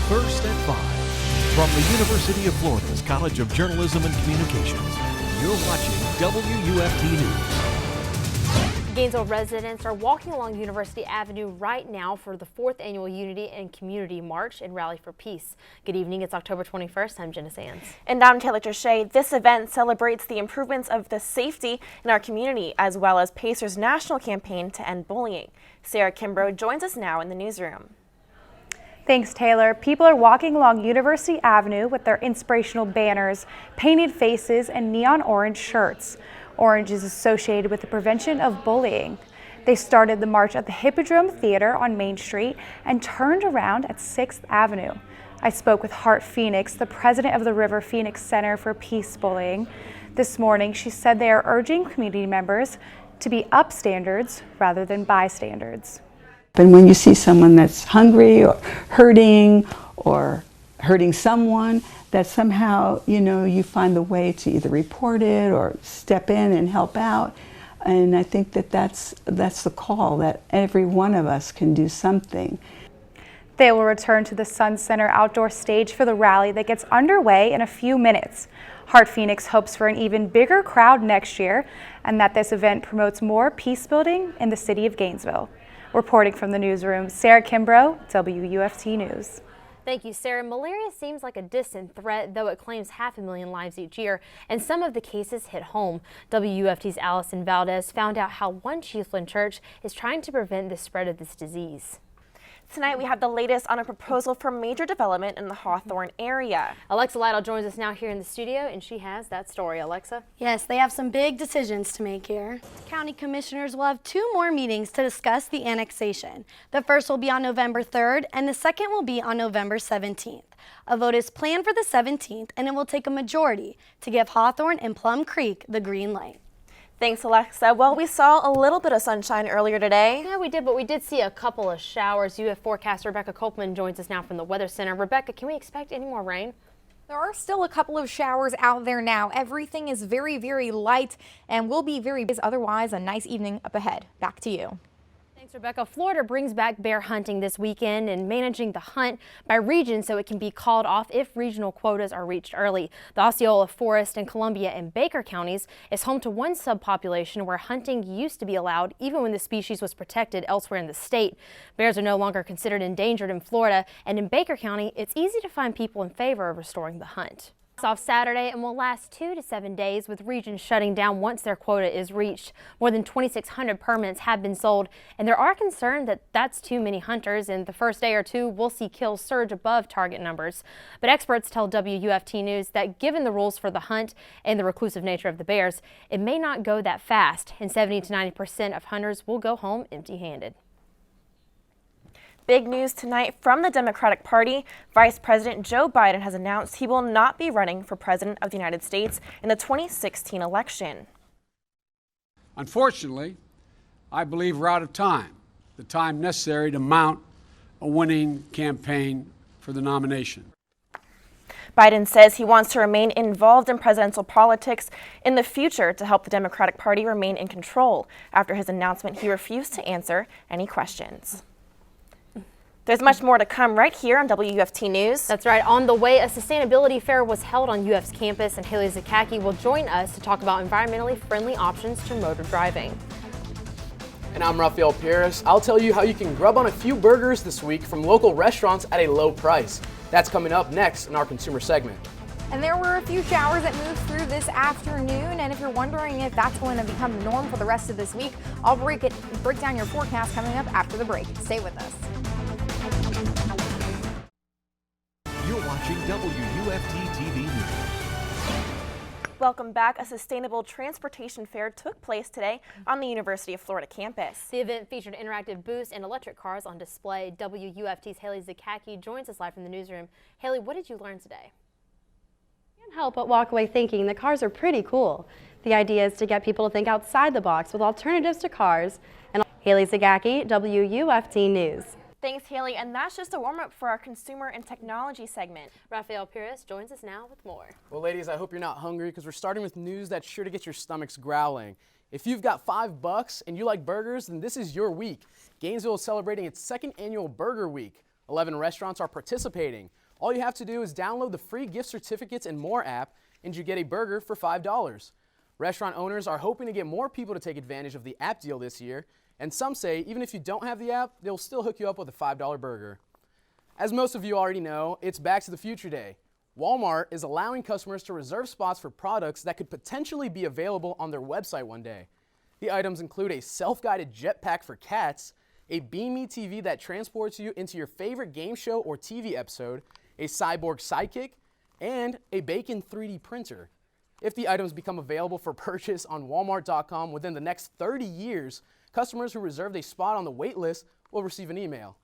First at 5. From the University of Florida's College of Journalism and Communications, you're watching WUFT News. Gainesville residents are walking along University Avenue right now for the 4th Annual Unity and Community March and Rally for Peace. Good evening, it's October 21st. I'm Jenna Sands. And I'm Taylor Trichet. This event celebrates the improvements of the safety in our community, as well as Pacers' national campaign to end bullying. Sarah Kimbrough joins us now in the newsroom. Thanks, Taylor. People are walking along University Avenue with their inspirational banners, painted faces, and neon orange shirts. Orange is associated with the prevention of bullying. They started the march at the Hippodrome Theater on Main Street and turned around at 6th Avenue. I spoke with Hart Phoenix, the president of the River Phoenix Center for Peace Bullying. This morning, she said they are urging community members to be up standards rather than bystanders. And when you see someone that's hungry or hurting someone, that somehow, you find the way to either report it or step in and help out. And I think that's the call, that every one of us can do something. They will return to the Sun Center outdoor stage for the rally that gets underway in a few minutes. Hart Phoenix hopes for an even bigger crowd next year and that this event promotes more peace building in the city of Gainesville. Reporting from the newsroom, Sarah Kimbrough, WUFT News. Thank you, Sarah. Malaria seems like a distant threat, though it claims 500,000 lives each year, and some of the cases hit home. WUFT's Allison Valdez found out how one Chiefland church is trying to prevent the spread of this disease. Tonight we have the latest on a proposal for major development in the Hawthorne area. Alexa Lytle joins us now here in the studio, and she has that story. Alexa? Yes, they have some big decisions to make here. County commissioners will have 2 more meetings to discuss the annexation. The first will be on November 3rd, and the second will be on November 17th. A vote is planned for the 17th, and it will take a majority to give Hawthorne and Plum Creek the green light. Thanks, Alexa. Well, we saw a little bit of sunshine earlier today. Yeah, we did, but we did see a couple of showers. UF forecaster Rebecca Copeland joins us now from the Weather Center. Rebecca, can we expect any more rain? There are still a couple of showers out there now. Everything is very, very light and will be very busy. Otherwise, a nice evening up ahead. Back to you. Thanks, Rebecca. Florida brings back bear hunting this weekend and managing the hunt by region so it can be called off if regional quotas are reached early. The Osceola, Forest, and Columbia and Baker counties is home to one subpopulation where hunting used to be allowed even when the species was protected elsewhere in the state. Bears are no longer considered endangered in Florida, and in Baker County, it's easy to find people in favor of restoring the hunt. Off Saturday and will last 2 to 7 days, with regions shutting down once their quota is reached. More than 2,600 permits have been sold, and there are concerns that that's too many hunters, and the first day or two we'll see kills surge above target numbers. But experts tell WUFT News that given the rules for the hunt and the reclusive nature of the bears, it may not go that fast, and 70 to 90% of hunters will go home empty-handed. Big news tonight from the Democratic Party. Vice President Joe Biden has announced he will not be running for President of the United States in the 2016 election. Unfortunately, I believe we're out of time, the time necessary to mount a winning campaign for the nomination. Biden says he wants to remain involved in presidential politics in the future to help the Democratic Party remain in control. After his announcement, he refused to answer any questions. There's much more to come right here on WUFT News. That's right. On the way, a sustainability fair was held on UF's campus, and Haley Zakacki will join us to talk about environmentally friendly options to motor driving. And I'm Rafael Perez. I'll tell you how you can grub on a few burgers this week from local restaurants at a low price. That's coming up next in our consumer segment. And there were a few showers that moved through this afternoon, and if you're wondering if that's going to become the norm for the rest of this week, I'll break down your forecast coming up after the break. Stay with us. You're watching WUFT TV News. Welcome back. A sustainable transportation fair took place today on the University of Florida campus. The event featured interactive booths and electric cars on display. WUFT's Haley Zakacki joins us live from the newsroom. Haley, what did you learn today? Can't help but walk away thinking the cars are pretty cool. The idea is to get people to think outside the box with alternatives to cars. And Haley Zakacki, WUFT News. Thanks, Haley. And that's just a warm-up for our consumer and technology segment. Rafael Perez joins us now with more. Well, ladies, I hope you're not hungry because we're starting with news that's sure to get your stomachs growling. If you've got $5 and you like burgers, then this is your week. Gainesville is celebrating its 2nd annual Burger Week. 11 restaurants are participating. All you have to do is download the free gift certificates and more app, and you get a burger for $5. Restaurant owners are hoping to get more people to take advantage of the app deal this year, and some say even if you don't have the app, they'll still hook you up with a $5 burger. As most of you already know, it's Back to the Future Day. Walmart is allowing customers to reserve spots for products that could potentially be available on their website one day. The items include a self-guided jetpack for cats, a beamy TV that transports you into your favorite game show or TV episode, a cyborg sidekick, and a bacon 3D printer. If the items become available for purchase on Walmart.com within the next 30 years, customers who reserved a spot on the wait list will receive an email.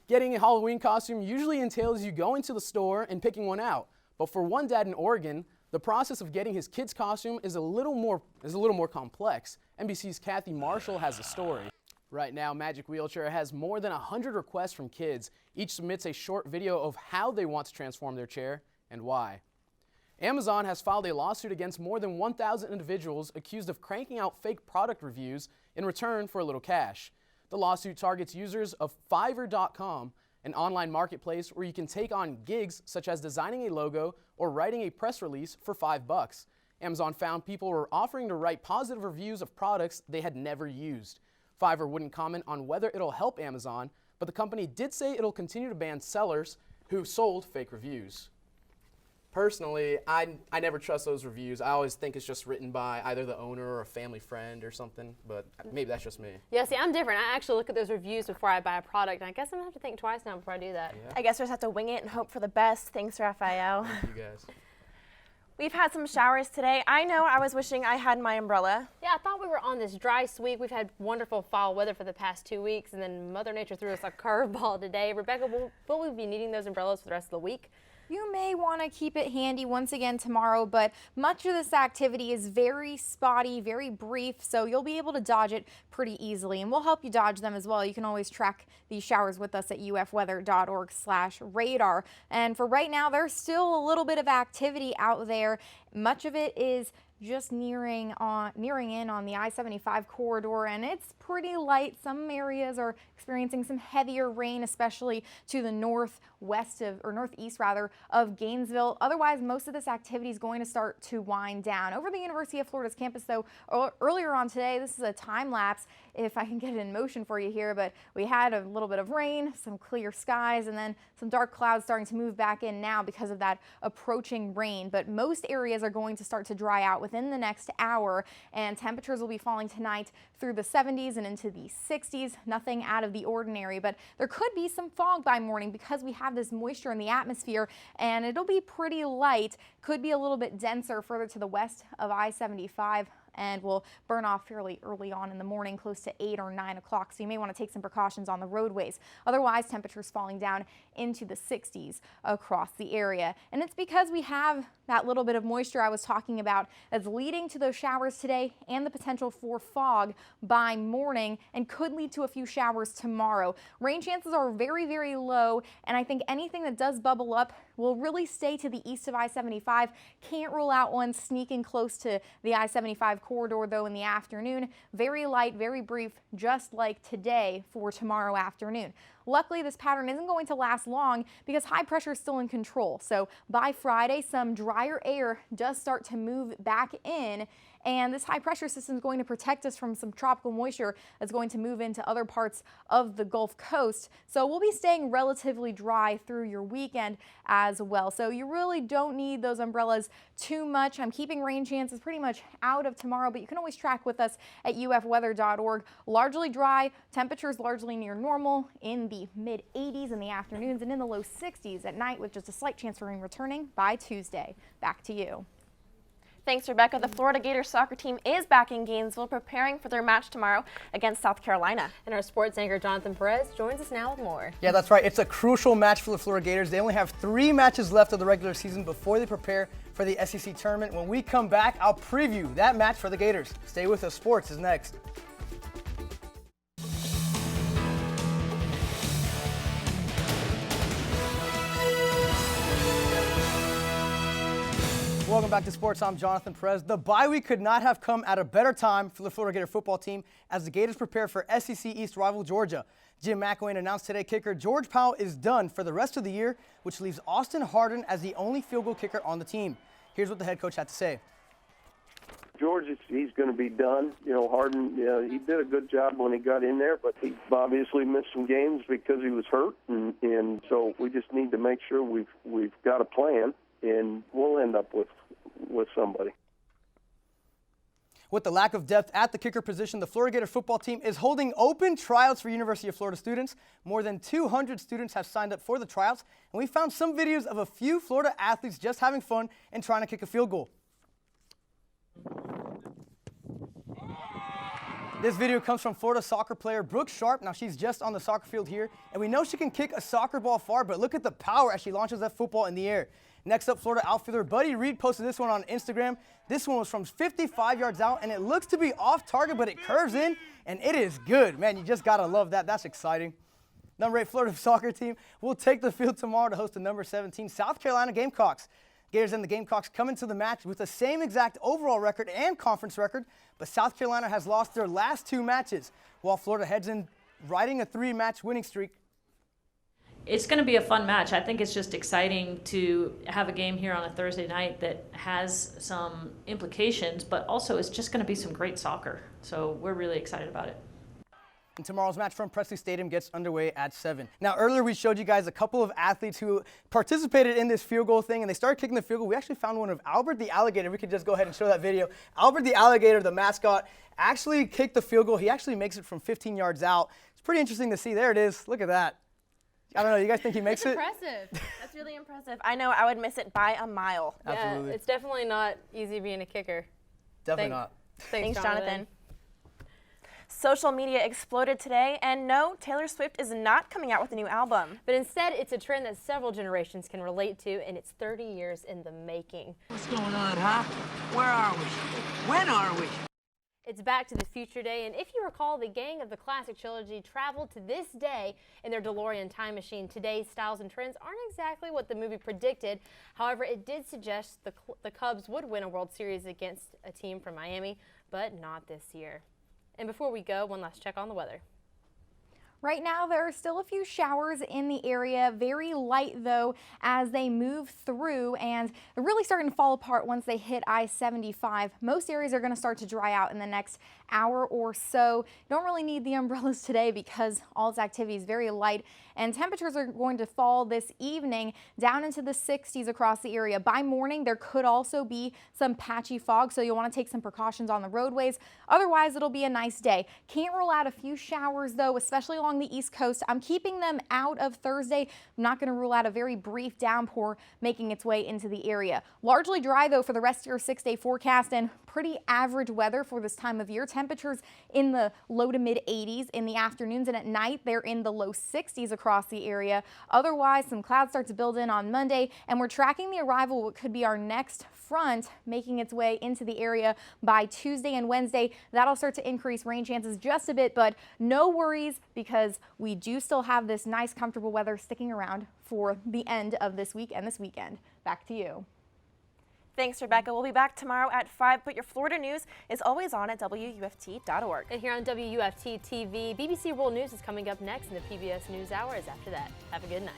Getting a Halloween costume usually entails you going to the store and picking one out, but for one dad in Oregon, the process of getting his kid's costume is a little more complex. NBC's Kathy Marshall has the story. Right now, Magic Wheelchair has more than 100 requests from kids. Each submits a short video of how they want to transform their chair and why. Amazon has filed a lawsuit against more than 1,000 individuals accused of cranking out fake product reviews in return for a little cash. The lawsuit targets users of Fiverr.com, an online marketplace where you can take on gigs such as designing a logo or writing a press release for $5. Amazon found people were offering to write positive reviews of products they had never used. Fiverr wouldn't comment on whether it'll help Amazon, but the company did say it'll continue to ban sellers who sold fake reviews. Personally, I never trust those reviews. I always think it's just written by either the owner or a family friend or something, but maybe that's just me. Yeah, see, I'm different. I actually look at those reviews before I buy a product, and I guess I'm going to have to think twice now before I do that. Yeah. I guess we just have to wing it and hope for the best. Thanks, Raphael. Thank you guys. We've had some showers today. I know I was wishing I had my umbrella. Yeah, I thought we were on this dry sweep. We've had wonderful fall weather for the past 2 weeks, and then Mother Nature threw us a curveball today. Rebecca, will we be needing those umbrellas for the rest of the week? You may want to keep it handy once again tomorrow, but much of this activity is very spotty, very brief, so you'll be able to dodge it pretty easily, and we'll help you dodge them as well. You can always track these showers with us at ufweather.org/radar. And for right now, there's still a little bit of activity out there. Much of it is just nearing in on the I-75 corridor, and it's pretty light. Some areas are experiencing some heavier rain, especially to the northeast of Gainesville. Otherwise, most of this activity is going to start to wind down. Over the University of Florida's campus, though, earlier on today, this is a time lapse, if I can get it in motion for you here, but we had a little bit of rain, some clear skies, and then some dark clouds starting to move back in now because of that approaching rain. But most areas are going to start to dry out within the next hour, and temperatures will be falling tonight through the 70s and into the 60s. Nothing out of the ordinary, but there could be some fog by morning because we have this moisture in the atmosphere, and it'll be pretty light. Could be a little bit denser further to the west of I-75, and will burn off fairly early on in the morning, close to 8 or 9 o'clock. So you may want to take some precautions on the roadways. Otherwise, temperatures falling down into the 60s across the area. And it's because we have that little bit of moisture I was talking about that's leading to those showers today and the potential for fog by morning, and could lead to a few showers tomorrow. Rain chances are very, very low, and I think anything that does bubble up will really stay to the east of I-75. Can't rule out one sneaking close to the I-75 corridor, though, in the afternoon. Very light, very brief, just like today for tomorrow afternoon. Luckily, this pattern isn't going to last long because high pressure is still in control. So by Friday, some drier air does start to move back in, and this high pressure system is going to protect us from some tropical moisture that's going to move into other parts of the Gulf Coast. So we'll be staying relatively dry through your weekend as well. So you really don't need those umbrellas too much. I'm keeping rain chances pretty much out of tomorrow, but you can always track with us at ufweather.org. Largely dry, temperatures largely near normal in the mid 80s in the afternoons and in the low 60s at night, with just a slight chance for rain returning by Tuesday. Back to you. Thanks, Rebecca. The Florida Gators soccer team is back in Gainesville preparing for their match tomorrow against South Carolina. And our sports anchor, Jonathan Perez, joins us now with more. Yeah, that's right. It's a crucial match for the Florida Gators. They only have 3 matches left of the regular season before they prepare for the SEC tournament. When we come back, I'll preview that match for the Gators. Stay with us. Sports is next. Welcome back to Sports. I'm Jonathan Perez. The bye week could not have come at a better time for the Florida Gator football team as the Gators prepare for SEC East rival Georgia. Jim McElwain announced today kicker George Powell is done for the rest of the year, which leaves Austin Hardin as the only field goal kicker on the team. Here's what the head coach had to say. George, he's going to be done. Hardin, he did a good job when he got in there, but he obviously missed some games because he was hurt, and so we just need to make sure we've got a plan, and we'll end up with somebody. With the lack of depth at the kicker position, the Florida Gator football team is holding open tryouts for University of Florida students. More than 200 students have signed up for the tryouts, and we found some videos of a few Florida athletes just having fun and trying to kick a field goal. This video comes from Florida soccer player Brooke Sharp. Now, she's just on the soccer field here, and we know she can kick a soccer ball far, but look at the power as she launches that football in the air. Next up, Florida outfielder Buddy Reed posted this one on Instagram. This one was from 55 yards out, and it looks to be off target, but it curves in, and it is good. Man, you just got to love that. That's exciting. Number 8 Florida soccer team will take the field tomorrow to host the number 17 South Carolina Gamecocks. Gators and the Gamecocks come into the match with the same exact overall record and conference record, but South Carolina has lost their last 2 matches, while Florida heads in riding a 3-match winning streak. It's going to be a fun match. I think it's just exciting to have a game here on a Thursday night that has some implications, but also it's just going to be some great soccer. So we're really excited about it. And tomorrow's match from Presley Stadium gets underway at 7. Now, earlier we showed you guys a couple of athletes who participated in this field goal thing, and they started kicking the field goal. We actually found one of Albert the Alligator. We could just go ahead and show that video. Albert the Alligator, the mascot, actually kicked the field goal. He actually makes it from 15 yards out. It's pretty interesting to see. There it is. Look at that. I don't know. You guys think he makes it? Impressive. That's really impressive. I know I would miss it by a mile. Absolutely. Yeah, it's definitely not easy being a kicker. Definitely not. Thanks, Jonathan. Social media exploded today, and no, Taylor Swift is not coming out with a new album. But instead, it's a trend that several generations can relate to, and it's 30 years in the making. What's going on, huh? Where are we? When are we? It's Back to the Future Day, and if you recall, the gang of the classic trilogy traveled to this day in their DeLorean time machine. Today's styles and trends aren't exactly what the movie predicted. However, it did suggest the Cubs would win a World Series against a team from Miami, but not this year. And before we go, one last check on the weather. Right now, there are still a few showers in the area, very light though as they move through, and they're really starting to fall apart once they hit I-75. Most areas are going to start to dry out in the next hour or so. You don't really need the umbrellas today because all its activity is very light, and temperatures are going to fall this evening down into the 60s across the area. By morning, there could also be some patchy fog, so you'll want to take some precautions on the roadways. Otherwise, it'll be a nice day. Can't rule out a few showers though, especially along the East Coast. I'm keeping them out of Thursday. I'm not going to rule out a very brief downpour making its way into the area. Largely dry though for the rest of your 6-day forecast, and pretty average weather for this time of year. Temperatures in the low to mid 80s in the afternoons, and at night they're in the low 60s across the area. Otherwise, some clouds start to build in on Monday, and we're tracking the arrival of what could be our next front making its way into the area by Tuesday and Wednesday. That'll start to increase rain chances just a bit, but no worries because we do still have this nice comfortable weather sticking around for the end of this week and this weekend. Back to you. Thanks, Rebecca. We'll be back tomorrow at 5, but your Florida news is always on at WUFT.org. And here on WUFT TV, BBC World News is coming up next, and the PBS NewsHour is after that. Have a good night.